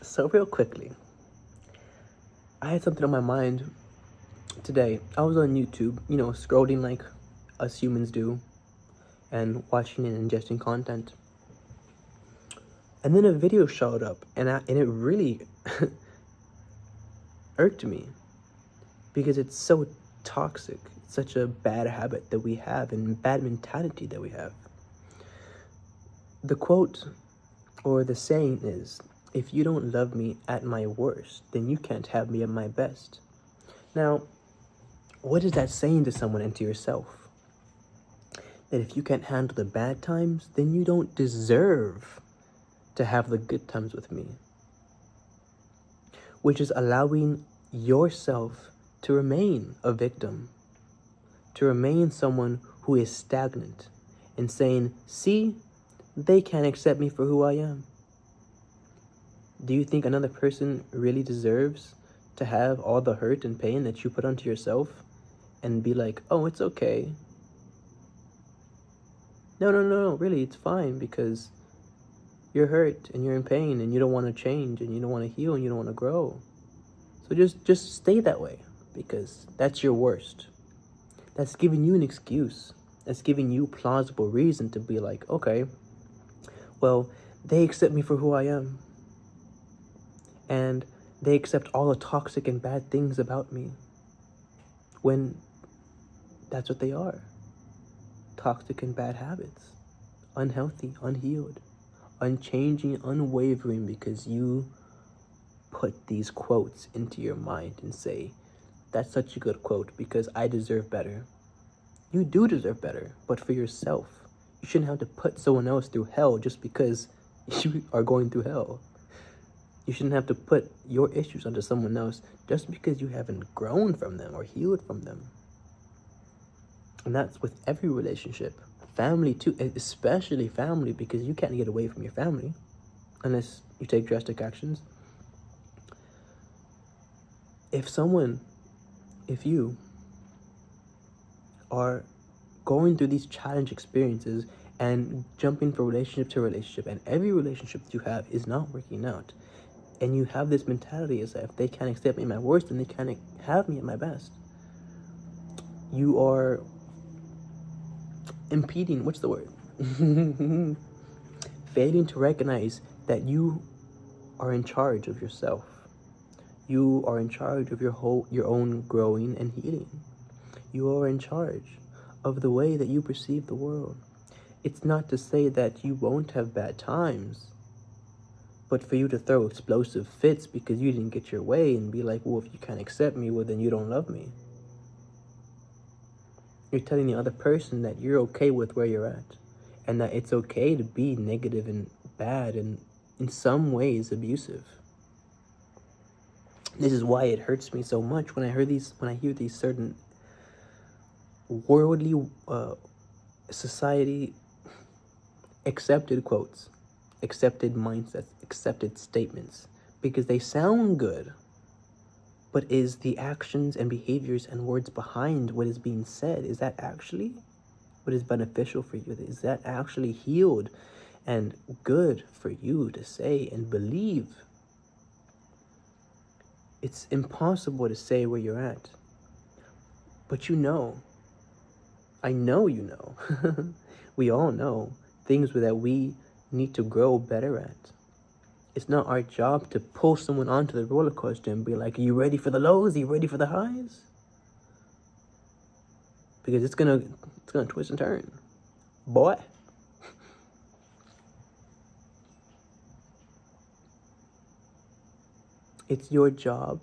So real quickly, I had something on my mind today. I was on YouTube, scrolling like us humans do and watching and ingesting content. And then a video showed up and it really irked me because it's so toxic. It's such a bad habit that we have and bad mentality that we have. The quote or the saying is, if you don't love me at my worst, then you can't have me at my best. Now, what is that saying to someone and to yourself? That if you can't handle the bad times, then you don't deserve to have the good times with me. Which is allowing yourself to remain a victim, to remain someone who is stagnant and saying, see, they can't accept me for who I am. Do you think another person really deserves to have all the hurt and pain that you put onto yourself and be like, oh, it's okay? No, really, it's fine because you're hurt and you're in pain and you don't want to change and you don't want to heal and you don't want to grow. So just stay that way because that's your worst. That's giving you an excuse. That's giving you plausible reason to be like, okay, well, they accept me for who I am. And they accept all the toxic and bad things about me. When that's what they are. Toxic and bad habits. Unhealthy, unhealed, unchanging, unwavering because you put these quotes into your mind and say, that's such a good quote because I deserve better. You do deserve better, but for yourself. You shouldn't have to put someone else through hell just because you are going through hell. You shouldn't have to put your issues onto someone else just because you haven't grown from them or healed from them. And that's with every relationship. Family too, especially family, because you can't get away from your family unless you take drastic actions. If you are going through these challenge experiences and jumping from relationship to relationship, and every relationship that you have is not working out, and you have this mentality as if they can't accept me at my worst and they can't have me at my best, you are impeding, what's the word? Failing to recognize that you are in charge of yourself. You are in charge of your own growing and healing. You are in charge of the way that you perceive the world. It's not to say that you won't have bad times, but for you to throw explosive fits because you didn't get your way and be like, well, if you can't accept me, well, then you don't love me. You're telling the other person that you're okay with where you're at and that it's okay to be negative and bad and in some ways abusive. This is why it hurts me so much when I hear these certain worldly society accepted quotes, accepted mindsets, accepted statements, because they sound good, but is the actions and behaviors and words behind what is being said, is that actually what is beneficial for you? Is that actually healed and good for you to say and believe? It's impossible to say where you're at, but I know you know, we all know things that we need to grow better at. It's not our job to pull someone onto the roller coaster and be like, are you ready for the lows? Are you ready for the highs? Because it's gonna twist and turn. Boy. It's your job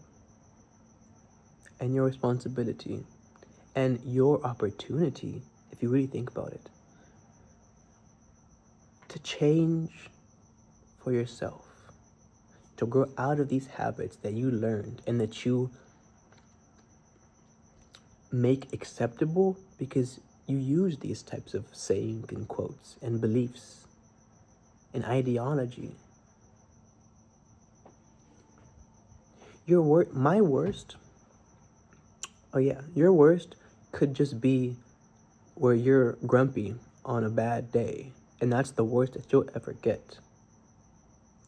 and your responsibility and your opportunity, if you really think about it, to change for yourself, to grow out of these habits that you learned and that you make acceptable because you use these types of sayings and quotes and beliefs and ideology. Your worst could just be where you're grumpy on a bad day, and that's the worst that you'll ever get.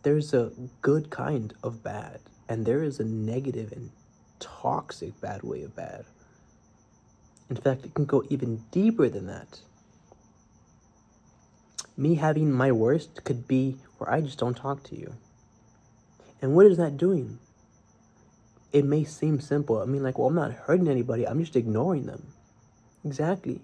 there's a good kind of bad, and there is a negative and toxic bad way of bad. In fact, it can go even deeper than that. Me having my worst could be where I just don't talk to you. And what is that doing? It may seem simple. I mean, like, well, I'm not hurting anybody. I'm just ignoring them. Exactly.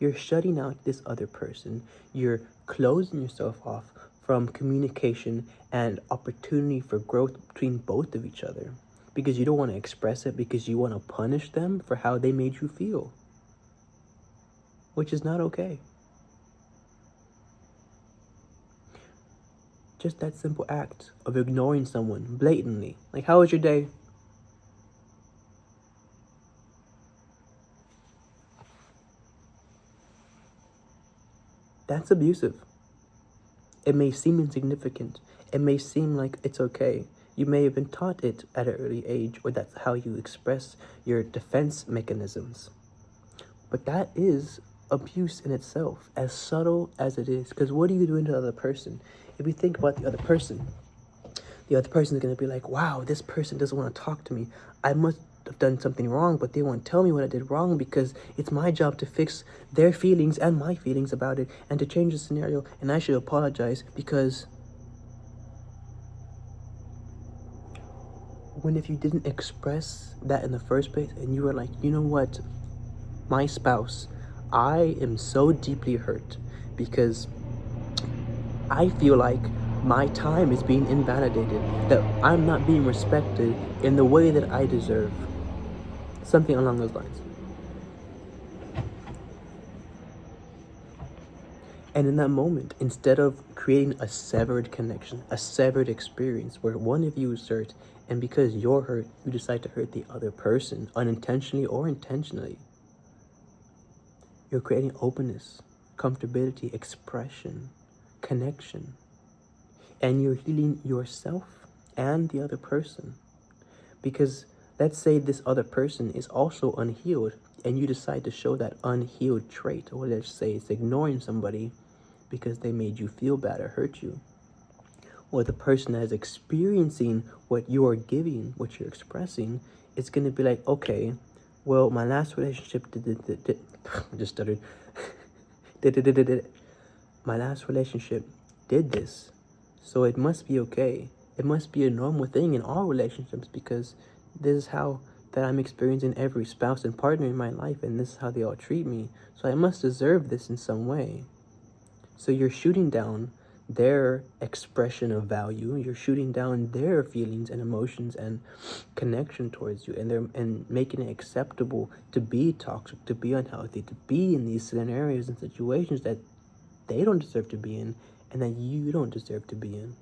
You're shutting out this other person. You're closing yourself off from communication and opportunity for growth between both of each other. Because you don't want to express it, because you want to punish them for how they made you feel. Which is not okay. Just that simple act of ignoring someone blatantly. Like, how was your day? That's abusive. It may seem insignificant. It may seem like it's okay. You may have been taught it at an early age, or that's how you express your defense mechanisms. But that is abuse in itself, as subtle as it is. Because what are you doing to the other person? If you think about the other person is going to be like, wow, this person doesn't want to talk to me. I must have done something wrong, but they won't tell me what I did wrong, because it's my job to fix their feelings and my feelings about it and to change the scenario, and I should apologize because when if you didn't express that in the first place and you were like, you know what, my spouse, I am so deeply hurt because I feel like my time is being invalidated, that I'm not being respected in the way that I deserve. Something along those lines. And in that moment, instead of creating a severed connection, a severed experience where one of you is hurt, and because you're hurt, you decide to hurt the other person, unintentionally or intentionally, you're creating openness, comfortability, expression, connection. And you're healing yourself and the other person. Because let's say this other person is also unhealed, and you decide to show that unhealed trait, or let's say it's ignoring somebody because they made you feel bad or hurt you. Or the person that is experiencing what you are giving, what you're expressing, it's going to be like, okay, well, my last relationship I just stuttered. My last relationship did this, so it must be okay. It must be a normal thing in all relationships, because this is how that I'm experiencing every spouse and partner in my life, and this is how they all treat me. So I must deserve this in some way. So you're shooting down their expression of value. You're shooting down their feelings and emotions and connection towards you, and making it acceptable to be toxic, to be unhealthy, to be in these scenarios and situations that they don't deserve to be in, and that you don't deserve to be in.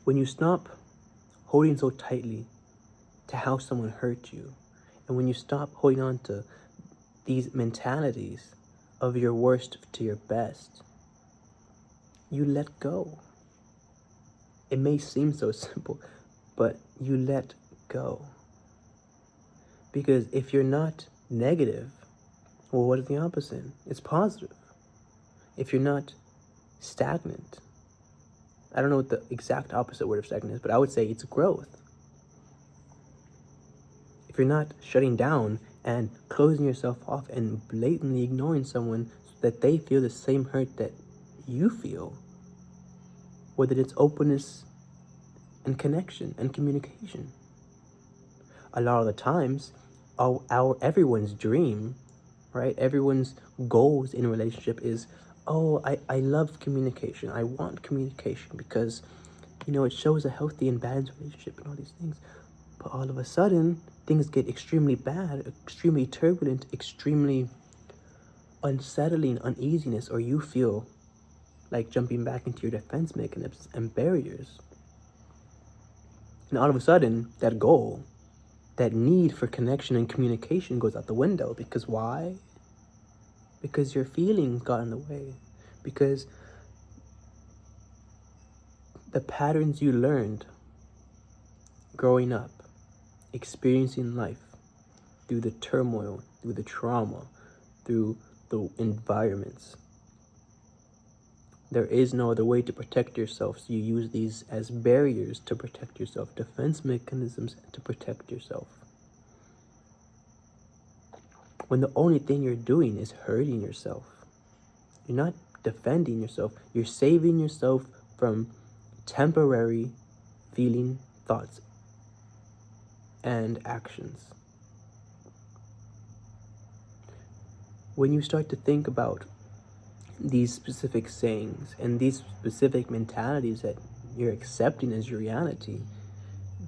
When you stop holding so tightly to how someone hurt you, and when you stop holding on to these mentalities of your worst to your best, you let go. It may seem so simple, but you let go. Because if you're not negative, well, what is the opposite? It's positive. If you're not stagnant, I don't know what the exact opposite word of stagnant is, but I would say it's growth. If you're not shutting down and closing yourself off and blatantly ignoring someone so that they feel the same hurt that you feel, whether it's openness and connection and communication. A lot of the times, everyone's dream, right? Everyone's goals in a relationship is, oh, I love communication. I want communication because, it shows a healthy and balanced relationship and all these things. But all of a sudden, things get extremely bad, extremely turbulent, extremely unsettling, uneasiness, or you feel like jumping back into your defense mechanisms and barriers. And all of a sudden, that goal, that need for connection and communication goes out the window. Because why? Because your feelings got in the way. Because the patterns you learned growing up, experiencing life, through the turmoil, through the trauma, through the environments, There is no other way to protect yourself, so you use these as barriers to protect yourself, defense mechanisms to protect yourself. When the only thing you're doing is hurting yourself. You're not defending yourself. You're saving yourself from temporary feeling, thoughts, and actions. When you start to think about these specific sayings and these specific mentalities that you're accepting as your reality,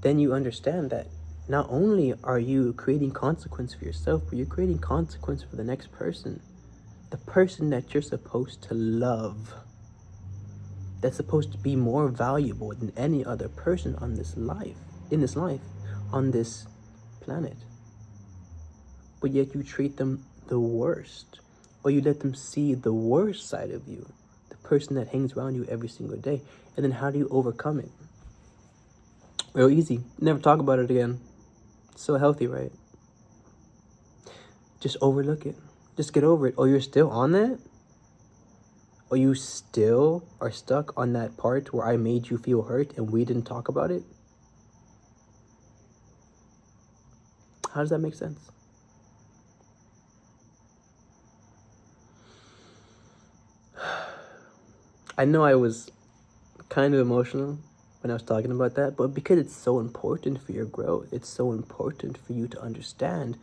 then you understand that not only are you creating consequence for yourself, but you're creating consequence for the next person. The person that you're supposed to love. That's supposed to be more valuable than any other person on this life, on this planet. But yet you treat them the worst. Or you let them see the worst side of you. The person that hangs around you every single day. And then how do you overcome it? Real easy. Never talk about it again. It's so healthy, right? Just overlook it. Just get over it. Oh, you're still on that? Or you still are stuck on that part where I made you feel hurt and we didn't talk about it? How does that make sense? I know I was kind of emotional when I was talking about that, but because it's so important for your growth, it's so important for you to understand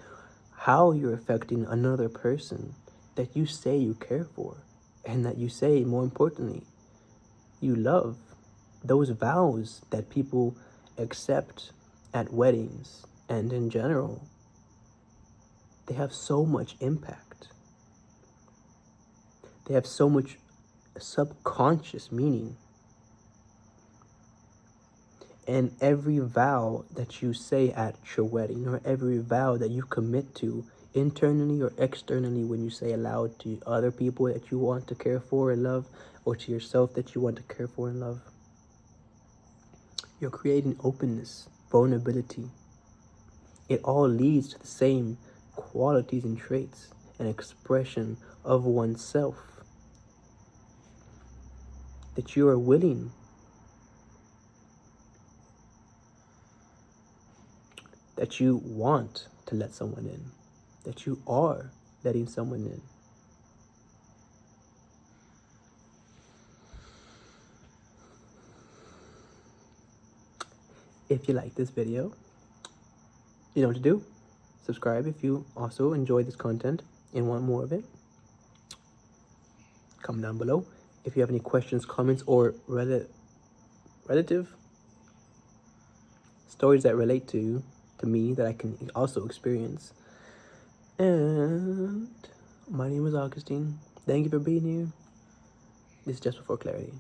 how you're affecting another person that you say you care for, and that you say, more importantly, you love. Those vows that people accept at weddings and in general, they have so much impact. They have so much subconscious meaning. And every vow that you say at your wedding, or every vow that you commit to internally or externally, when you say aloud to other people that you want to care for and love, or to yourself that you want to care for and love, you're creating openness, vulnerability. It all leads to the same qualities and traits, an expression of oneself, that you are willing that you want to let someone in, that you are letting someone in. If you like this video, you know what to do. Subscribe if you also enjoy this content and want more of it. Comment down below. If you have any questions, comments, or relative stories that relate to me that I can also experience. And my name is Augustin. Thank you for being here. This is Just Before Clarity.